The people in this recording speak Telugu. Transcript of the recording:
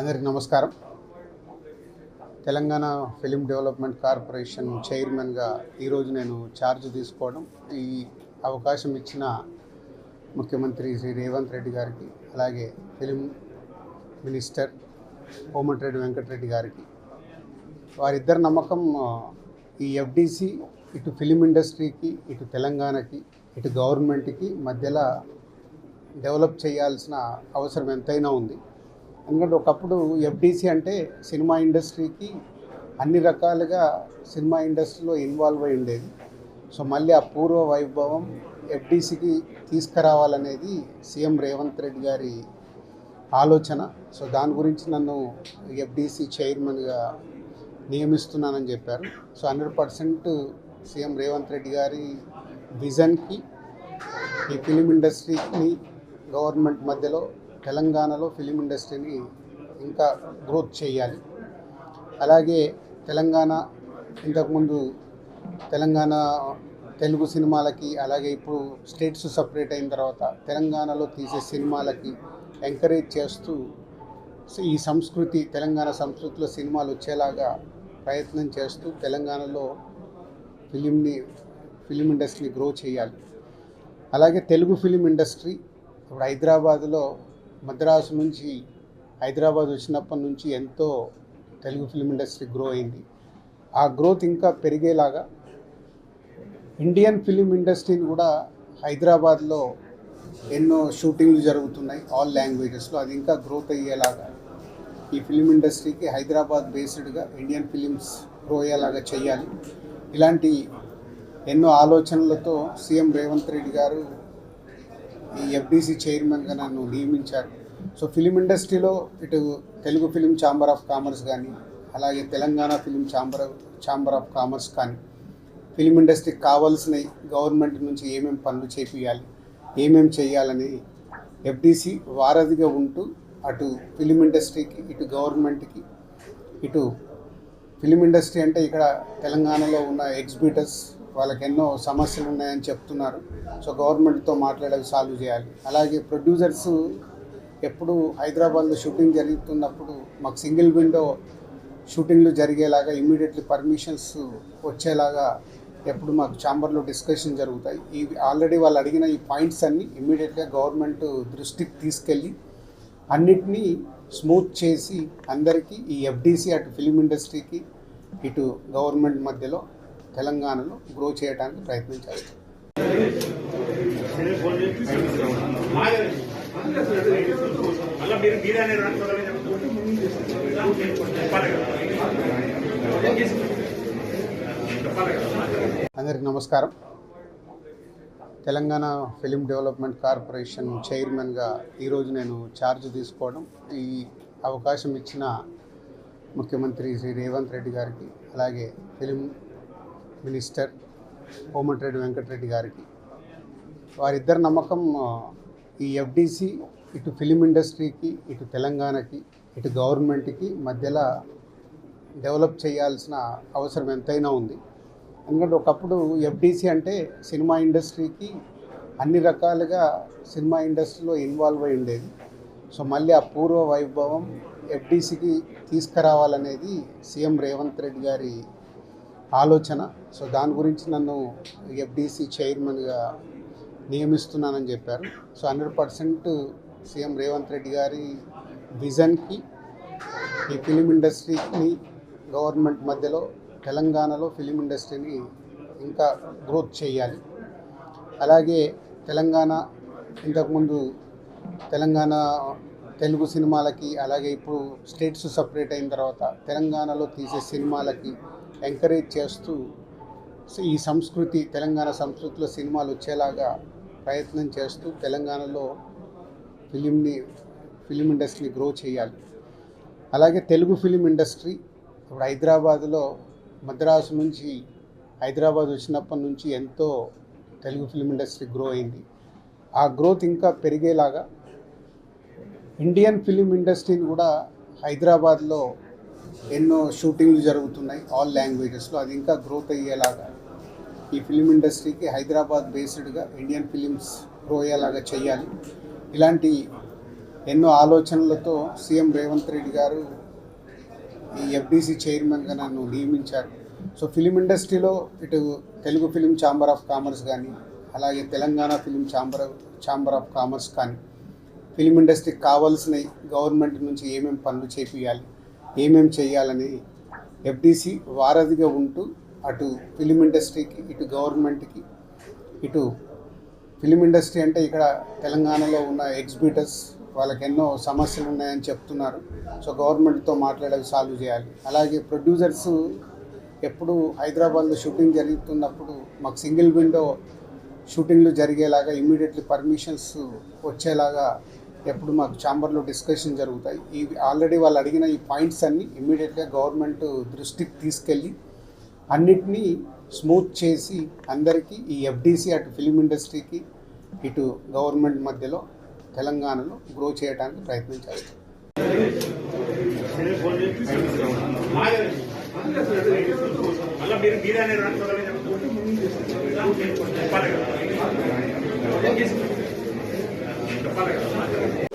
అందరికీ నమస్కారం. తెలంగాణ ఫిలిం డెవలప్మెంట్ కార్పొరేషన్ చైర్మన్గా ఈరోజు నేను ఛార్జ్ తీసుకోవడం, ఈ అవకాశం ఇచ్చిన ముఖ్యమంత్రి శ్రీ రేవంత్ రెడ్డి గారికి, అలాగే ఫిలిం మినిస్టర్ కోమటిరెడ్డి వెంకటరెడ్డి గారికి, వారిద్దరి నమ్మకం ఈ ఎఫ్డిసి ఇటు ఫిలిం ఇండస్ట్రీకి, ఇటు తెలంగాణకి, ఇటు గవర్నమెంట్కి మధ్యలో డెవలప్ చేయాల్సిన అవసరం ఎంతైనా ఉంది. ఎందుకంటే ఒకప్పుడు ఎఫ్డిసి అంటే సినిమా ఇండస్ట్రీకి అన్ని రకాలుగా సినిమా ఇండస్ట్రీలో ఇన్వాల్వ్ అయి ఉండేది. సో మళ్ళీ ఆ పూర్వ వైభవం ఎఫ్డిసికి తీసుకురావాలనేది సీఎం రేవంత్ రెడ్డి గారి ఆలోచన. సో దాని గురించి నన్ను ఎఫ్డిసి చైర్మన్గా నియమిస్తున్నానని చెప్పారు. సో 100% సీఎం రేవంత్ రెడ్డి గారి విజన్కి ఈ ఫిలిం ఇండస్ట్రీని గవర్నమెంట్ మధ్యలో తెలంగాణలో ఫిలిం ఇండస్ట్రీని ఇంకా గ్రోత్ చేయాలి. అలాగే తెలంగాణ ఇంతకుముందు తెలంగాణ తెలుగు సినిమాలకి, అలాగే ఇప్పుడు స్టేట్స్ సపరేట్ అయిన తర్వాత తెలంగాణలో తీసే సినిమాలకి ఎంకరేజ్ చేస్తూ ఈ సంస్కృతి, తెలంగాణ సంస్కృతిలో సినిమాలు వచ్చేలాగా ప్రయత్నం చేస్తూ తెలంగాణలో ఫిలిం ఇండస్ట్రీని గ్రో చేయాలి. అలాగే తెలుగు ఫిలిం ఇండస్ట్రీ ఇప్పుడు హైదరాబాద్లో, మద్రాసు నుంచి హైదరాబాద్ వచ్చినప్పటి నుంచి ఎంతో తెలుగు ఫిలిం ఇండస్ట్రీ గ్రో అయింది. ఆ గ్రోత్ ఇంకా పెరిగేలాగా ఇండియన్ ఫిలిం ఇండస్ట్రీని కూడా హైదరాబాద్లో ఎన్నో షూటింగ్లు జరుగుతున్నాయి ఆల్ లాంగ్వేజెస్లో, అది ఇంకా గ్రోత్ అయ్యేలాగా ఈ ఫిలిం ఇండస్ట్రీకి హైదరాబాద్ బేస్డ్గా ఇండియన్ ఫిలిమ్స్ గ్రో అయ్యేలాగా చేయాలి. ఇలాంటి ఎన్నో ఆలోచనలతో సీఎం రేవంత్ రెడ్డి గారు ఈ ఎఫ్డిసి చైర్మన్గా నన్ను నియమించారు. సో ఫిలిం ఇండస్ట్రీలో ఇటు Telugu film chamber of commerce కానీ, అలాగే Telangana film chamber of commerce కానీ, ఫిలిం ఇండస్ట్రీకి కావాల్సిన గవర్నమెంట్ నుంచి ఏమేమి పనులు చేపియాలి, ఏమేమి చేయాలని ఎఫ్డిసి వారధిగా ఉంటూ అటు ఫిలిం ఇండస్ట్రీకి, ఇటు గవర్నమెంట్కి, ఇటు ఫిలిం ఇండస్ట్రీ అంటే ఇక్కడ తెలంగాణలో ఉన్న ఎగ్జిబిటర్స్ వాళ్ళకి ఎన్నో సమస్యలు ఉన్నాయని చెప్తున్నారు. సో గవర్నమెంట్తో మాట్లాడి సాల్వ్ చేయాలి. అలాగే ప్రొడ్యూసర్స్ ఎప్పుడు హైదరాబాద్లో షూటింగ్ జరుగుతున్నప్పుడు మాకు సింగిల్ విండో షూటింగ్లు జరిగేలాగా ఇమ్మీడియట్లీ పర్మిషన్స్ వచ్చేలాగా ఎప్పుడు మాకు ఛాంబర్లో డిస్కషన్ జరుగుతాయి. ఇవి ఆల్రెడీ వాళ్ళు అడిగిన ఈ పాయింట్స్ అన్నీ ఇమ్మీడియట్గా గవర్నమెంట్ దృష్టికి తీసుకెళ్ళి అన్నిటినీ స్మూత్ చేసి అందరికీ ఈ ఎఫ్డిసి అటు ఫిలిం ఇండస్ట్రీకి, ఇటు గవర్నమెంట్ మధ్యలో తెలంగాణలో గ్రో చేయడానికి ప్రయత్నం చేస్తాం. అందరికీ నమస్కారం. తెలంగాణ ఫిలిం డెవలప్మెంట్ కార్పొరేషన్ చైర్మన్గా ఈరోజు నేను ఛార్జ్ తీసుకోవడం, ఈ అవకాశం ఇచ్చిన ముఖ్యమంత్రి శ్రీ రేవంత్ రెడ్డి గారికి, అలాగే ఫిలిం మినిస్టర్ కోమటిరెడ్డి వెంకటరెడ్డి గారికి, వారిద్దరి నమ్మకం ఈ ఎఫ్డిసి ఇటు ఫిలిం ఇండస్ట్రీకి, ఇటు తెలంగాణకి, ఇటు గవర్నమెంట్కి మధ్యలో డెవలప్ చేయాల్సిన అవసరం ఎంతైనా ఉంది. ఎందుకంటే ఒకప్పుడు ఎఫ్డిసి అంటే సినిమా ఇండస్ట్రీకి అన్ని రకాలుగా సినిమా ఇండస్ట్రీలో ఇన్వాల్వ్ అయి ఉండేది. సో మళ్ళీ ఆ పూర్వ వైభవం ఎఫ్డిసికి తీసుకురావాలనేది సీఎం రేవంత్ రెడ్డి గారి ఆలోచన. సో దాని గురించి నన్ను ఎఫ్డిసి చైర్మన్గా నియమిస్తున్నానని చెప్పారు. సో 100% సీఎం రేవంత్ రెడ్డి గారి విజన్కి ఈ ఫిలిం ఇండస్ట్రీని గవర్నమెంట్ మధ్యలో తెలంగాణలో ఫిలిం ఇండస్ట్రీని ఇంకా గ్రోత్ చేయాలి. అలాగే తెలంగాణ ఇంతకుముందు తెలంగాణ తెలుగు సినిమాలకి, అలాగే ఇప్పుడు స్టేట్స్ సపరేట్ అయిన తర్వాత తెలంగాణలో తీసే సినిమాలకి ఎంకరేజ్ చేస్తూ ఈ సంస్కృతి, తెలంగాణ సంస్కృతిలో సినిమాలు వచ్చేలాగా ప్రయత్నం చేస్తూ తెలంగాణలో ఫిలిం ఇండస్ట్రీని గ్రో చేయాలి. అలాగే తెలుగు ఫిలిం ఇండస్ట్రీ ఇప్పుడు హైదరాబాద్లో, మద్రాసు నుంచి హైదరాబాద్ వచ్చినప్పటి నుంచి ఎంతో తెలుగు ఫిలిం ఇండస్ట్రీ గ్రో అయింది. ఆ గ్రోత్ ఇంకా పెరిగేలాగా ఇండియన్ ఫిలిం ఇండస్ట్రీని కూడా హైదరాబాద్లో ఎన్నో షూటింగ్లు జరుగుతున్నాయి ఆల్ లాంగ్వేజెస్లో, అది ఇంకా గ్రోత్ అయ్యేలాగా ఈ ఫిలిం ఇండస్ట్రీకి హైదరాబాద్ బేస్డ్గా ఇండియన్ ఫిలిమ్స్ గ్రో అయ్యేలాగా చేయాలి. ఇలాంటి ఎన్నో ఆలోచనలతో సీఎం రేవంత్ రెడ్డి గారు ఈ ఎఫ్డీసీ చైర్మన్గా నన్ను నియమించారు. సో ఫిలిం ఇండస్ట్రీలో ఇటు Telugu film chamber of commerce కానీ, అలాగే Telangana film chamber of commerce కానీ, ఫిలిం ఇండస్ట్రీకి కావాల్సిన గవర్నమెంట్ నుంచి ఏమేమి పనులు చేపియాలి, ఏమేమి చేయాలని ఎఫ్డీసీ వారధిగా ఉంటూ అటు ఫిలిం ఇండస్ట్రీకి, ఇటు గవర్నమెంట్కి, ఇటు ఫిలిం ఇండస్ట్రీ అంటే ఇక్కడ తెలంగాణలో ఉన్న ఎగ్జిబిటర్స్ వాళ్ళకి ఎన్నో సమస్యలు ఉన్నాయని చెప్తున్నారు. సో గవర్నమెంట్తో మాట్లాడి సాల్వ్ చేయాలి. అలాగే ప్రొడ్యూసర్స్ ఎప్పుడు హైదరాబాద్లో షూటింగ్ జరుగుతున్నప్పుడు మాకు సింగిల్ విండో షూటింగ్లు జరిగేలాగా ఇమ్మీడియట్లీ పర్మిషన్స్ వచ్చేలాగా ఎప్పుడు మాకు ఛాంబర్లో డిస్కషన్ జరుగుతాయి. ఇవి ఆల్రెడీ వాళ్ళు అడిగిన ఈ పాయింట్స్ అన్నీ ఇమ్మీడియట్గా గవర్నమెంట్ దృష్టికి తీసుకెళ్ళి అన్నిటినీ స్మూత్ చేసి అందరికీ ఈ ఎఫ్డీసీ అటు ఫిలిం ఇండస్ట్రీకి ఇటు గవర్నమెంట్ మధ్యలో తెలంగాణలో గ్రో చేయడానికి ప్రయత్నం చేస్తాం. చెప్పాలి కదా.